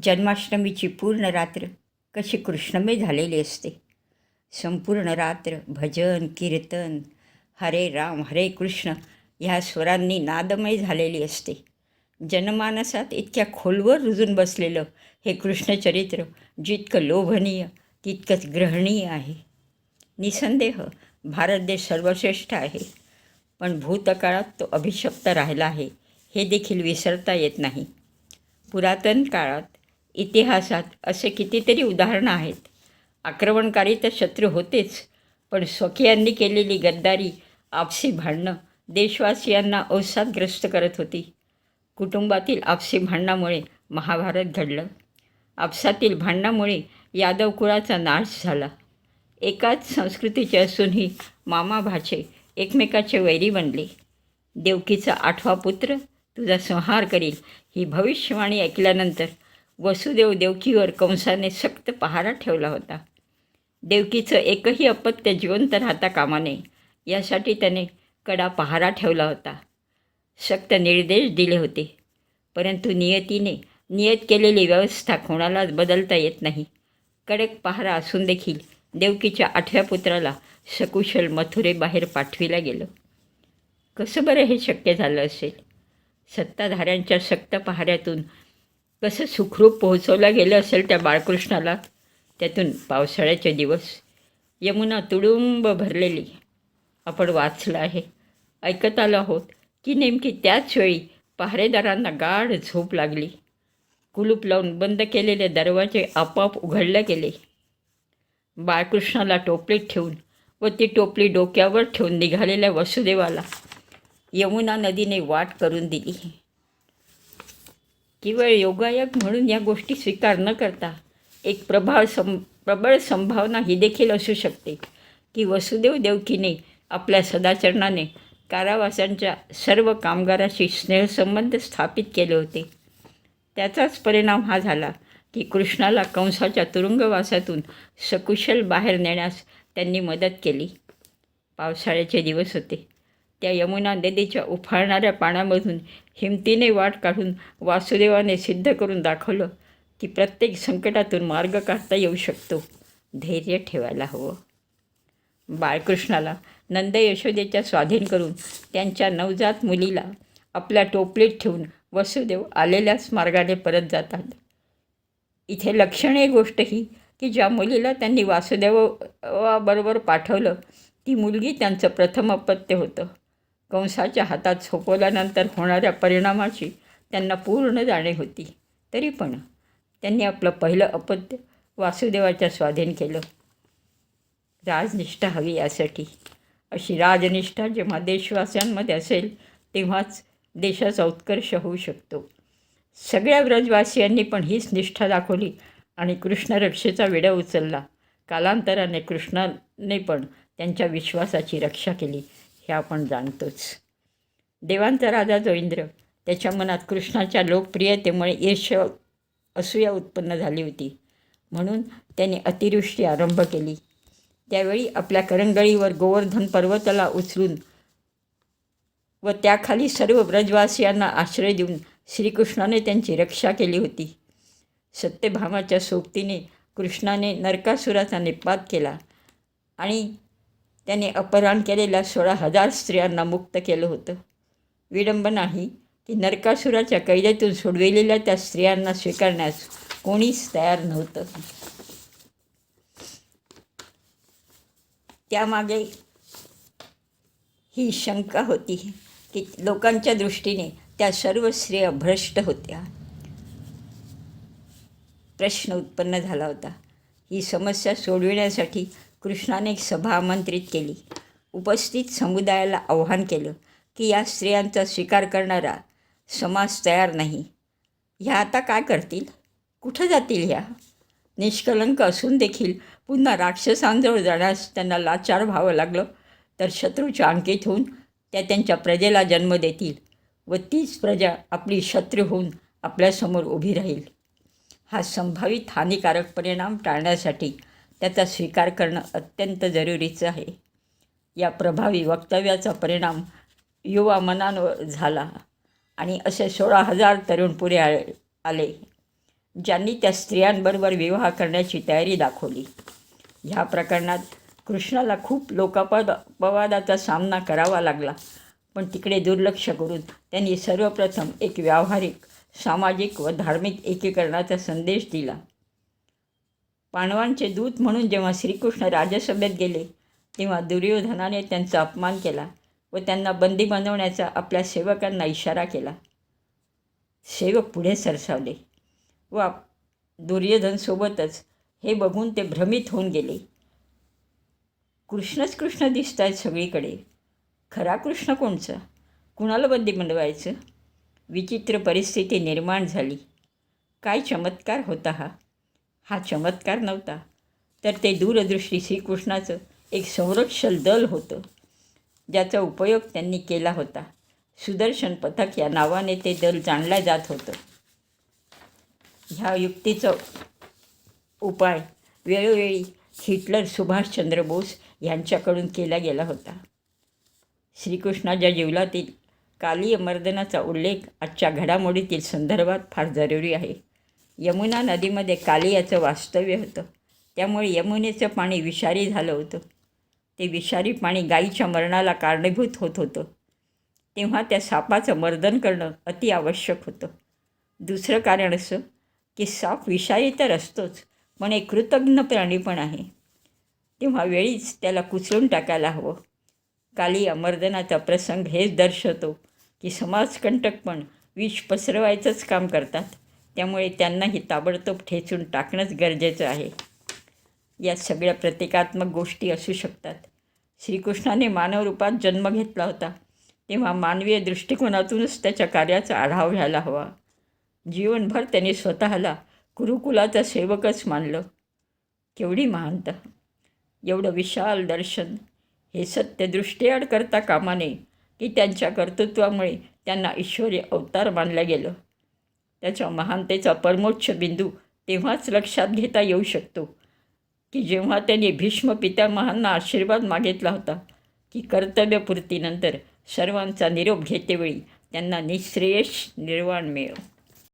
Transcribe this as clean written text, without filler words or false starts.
जन्माष्टमीची पूर्ण रात्र कशी कृष्णमय झालेली असते. संपूर्ण रात्र भजन कीर्तन हरे राम हरे कृष्ण ह्या स्वरांनी नादमय झालेली असते. जनमानसात इतक्या खोलवर रुजून बसलेलं हे कृष्णचरित्र जितकं लोभनीय तितकंच ग्रहणीय आहे. निसंदेह भारत देश सर्वश्रेष्ठ आहे, पण भूतकाळात तो अभिशप्त राहिला आहे हे देखील विसरता येत नाही. पुरातन काळात इतिहासात असे कितीतरी उदाहरणं आहेत. आक्रमणकारी तर शत्रू होतेच, पण स्वकीयांनी केलेली गद्दारी, आपसी भांडणं देशवासियांना अवसादग्रस्त करत होती. कुटुंबातील आपसी भांडणामुळे महाभारत घडलं. आपसातील भांडणामुळे यादव कुळाचा नाश झाला. एकाच संस्कृतीचे असूनही मामा भाचे एकमेकाचे वैरी बनले. देवकीचा 8वा पुत्र तुझा संहार करील ही भविष्यवाणी ऐकल्यानंतर वसुदेव देवकीवर कंसाने सक्त पहारा ठेवला होता. देवकीचं एकही अपत्य जिवंत राहता कामा नये यासाठी त्याने कडा पहारा ठेवला होता. सक्त निर्देश दिले होते, परंतु नियतीने नियत केलेली व्यवस्था कोणालाच बदलता येत नाही. कडक पहारा असून देखील देवकीच्या 8व्या पुत्राला सकुशल मथुरेबाहेर पाठविलं गेलं. कसं बरं हे शक्य झालं असेल? सत्ताधाऱ्यांच्या सक्त पहाऱ्यातून कसं सुखरूप पोहोचवलं गेलं असेल त्या बाळकृष्णाला? त्यातून पावसाळ्याचे दिवस, यमुना तुडुंब भरलेली आपण वाचलं आहे, ऐकत आलो आहोत की नेमकी त्याच वेळी पहारेदारांना गाढ झोप लागली. कुलूप लावून बंद केलेले दरवाजे आपोआप उघडले गेले. बाळकृष्णाला टोपलीत ठेवून व ती टोपली डोक्यावर ठेवून निघालेल्या वसुदेवाला यमुना नदीने वाट करून दिली. केवळ योगायोग म्हणून या गोष्टी स्वीकार न करता एक प्रबळ संभावना ही देखील असू शकते की वसुदेव देवकीने आपल्या सदाचरणाने कारावासांच्या सर्व कामगाराशी स्नेहसंबंध स्थापित केले होते. त्याचाच परिणाम हा झाला की कृष्णाला कंसाच्या तुरुंगवासातून सकुशल बाहेर नेण्यास त्यांनी मदत केली. पावसाळ्याचे दिवस होते. त्या यमुना नदीच्या उफाळणाऱ्या पाण्यामधून हिमतीने वाट काढून वासुदेवाने सिद्ध करून दाखवलं की प्रत्येक संकटातून मार्ग काढता येऊ शकतो. धैर्य ठेवायला हवं. बाळकृष्णाला नंद यशोदेच्या स्वाधीन करून त्यांच्या नवजात मुलीला आपल्या टोपलीत ठेवून वसुदेव आलेल्याच मार्गाने परत जातात. इथे लक्षणीय गोष्ट ही की ज्या मुलीला त्यांनी वासुदेवाबरोबर पाठवलं ती मुलगी त्यांचं प्रथम अपत्य होतं. कंसाच्या हातात सोपवल्यानंतर होणाऱ्या परिणामाची त्यांना पूर्ण जाणीव होती. तरी पण त्यांनी आपलं पहिलं अपत्य वासुदेवाच्या स्वाधीन केलं. राजनिष्ठा हवी यासाठी. अशी राजनिष्ठा जेव्हा देशवासियांमध्ये असेल तेव्हाच देशाचा उत्कर्ष होऊ शकतो. सगळ्या व्रजवासियांनी पण हीच निष्ठा दाखवली आणि कृष्णरक्षेचा विडा उचलला. कालांतराने कृष्णाने पण त्यांच्या विश्वासाची रक्षा केली हे आपण जाणतोच. देवांचा राजा जो इंद्र, त्याच्या मनात कृष्णाच्या लोकप्रियतेमुळे ईर्ष्या असूया उत्पन्न झाली होती. म्हणून त्याने अतिवृष्टी आरंभ केली. त्यावेळी आपल्या करंगळीवर गोवर्धन पर्वताला उचलून व त्याखाली सर्व ब्रजवासियांना आश्रय देऊन श्रीकृष्णाने त्यांची रक्षा केली होती. सत्यभामाच्या सोबतीने कृष्णाने नरकासुराचा निपात केला आणि त्याने अपहरण केलेल्या 16,000 स्त्रियांना मुक्त केलं होतं. विडंबना ही की नरकासुराच्या कैदेतून सोडविलेल्या त्या स्त्रियांना स्वीकारण्यास कोणीच तयार नव्हतं. त्यामागे ही शंका होती की लोकांच्या दृष्टीने त्या सर्व स्त्रिया भ्रष्ट होत्या. प्रश्न उत्पन्न झाला होता. ही समस्या सोडविण्यासाठी कृष्णाने एक सभा आमंत्रित केली. उपस्थित समुदायाला आव्हान केलं की या स्त्रियांचा स्वीकार करणारा समाज तयार नाही. ह्या आता काय करतील? कुठं जातील? ह्या निष्कलंक असून देखील पुन्हा राक्षसांजवळ जाण्यास त्यांना लाचार व्हावं लागलं तर शत्रूच्या अंकित होऊन त्या त्यांच्या प्रजेला जन्म देतील व तीच प्रजा आपली शत्रू होऊन आपल्यासमोर उभी राहील. हा संभावित हानिकारक परिणाम टाळण्यासाठी त्याचा स्वीकार करणं अत्यंत जरुरीचं आहे. या प्रभावी वक्तव्याचा परिणाम युवा मनांवर झाला आणि असे 16,000 तरुण पुढे आले. ज्यांनी त्या स्त्रियांबरोबर विवाह करण्याची तयारी दाखवली. ह्या प्रकरणात कृष्णाला खूप लोकापवादाचा सामना करावा लागला, पण तिकडे दुर्लक्ष करून त्यांनी सर्वप्रथम एक व्यावहारिक, सामाजिक व धार्मिक एकीकरणाचा संदेश दिला. पांडवांचे दूत म्हणून जेव्हा श्रीकृष्ण राजसभेत गेले तेव्हा दुर्योधनाने त्यांचा अपमान केला व त्यांना बंदी बनवण्याचा आपल्या सेवकांना इशारा केला. सेवक पुढे सरसावले व दुर्योधनसोबतच हे बघून ते भ्रमित होऊन गेले. कृष्णच कृष्ण दिसत आहेत सगळीकडे, खरा कृष्ण कोणचा? कुणाला बंदी बनवायचं? विचित्र परिस्थिती निर्माण झाली. काय चमत्कार होता हा! हा चमत्कार नव्हता, तर ते दूरदृष्टी श्रीकृष्णाचं एक संरक्षण दल होतं, ज्याचा उपयोग त्यांनी केला होता. सुदर्शन पथक या नावाने ते दल जाणलं जात होतं. ह्या युक्तीचा उपाय वेळोवेळी हिटलर, सुभाषचंद्र बोस यांच्याकडून केला गेला होता. श्रीकृष्णाच्या जीवनातील कालीय मर्दनाचा उल्लेख आजच्या घडामोडीतील संदर्भात फार जरुरी आहे. यमुना नदीमध्ये कालियाचं वास्तव्य होतं, त्यामुळे यमुनेचं पाणी विषारी झालं होतं. ते विषारी पाणी गायीच्या मरणाला कारणीभूत होत होतं. तेव्हा त्या सापाचं मर्दन करणं अति आवश्यक होतं. दुसरं कारण असं की साप विषारी तर असतोच, पण एक कृतघ्न प्राणी पण आहे. तेव्हा वेळीच त्याला कुचलून टाकायला हवं. कालिया मर्दनाचा प्रसंग हेच दर्शवतो की समाजकंटक पण विष पसरवायचंच काम करतात, त्यामुळे त्यांनाही ताबडतोब ठेचून टाकणंच गरजेचं आहे. या सगळ्या प्रतिकात्मक गोष्टी असू शकतात. श्रीकृष्णाने मानव रूपात जन्म घेतला होता, तेव्हा मानवीय दृष्टिकोनातूनच त्याच्या कार्याचा आढावा घ्यायला हवा. जीवनभर त्याने स्वतःला कुरुकुलाचा सेवकच मानलं. केवढी महानता, एवढं विशाल दर्शन! हे सत्य दृष्टीआड करता कामा नये की त्यांच्या कर्तृत्वामुळे त्यांना ईश्वरी अवतार मानलं गेलं. त्याच्या महानतेचा परमोच्च बिंदू तेव्हाच लक्षात घेता येऊ शकतो की जेव्हा त्यांनी भीष्म पितामहांना आशीर्वाद मागितला होता की कर्तव्यपूर्तीनंतर सर्वांचा निरोप घेतेवेळी त्यांना निःश्रेयस निर्वाण मिळो.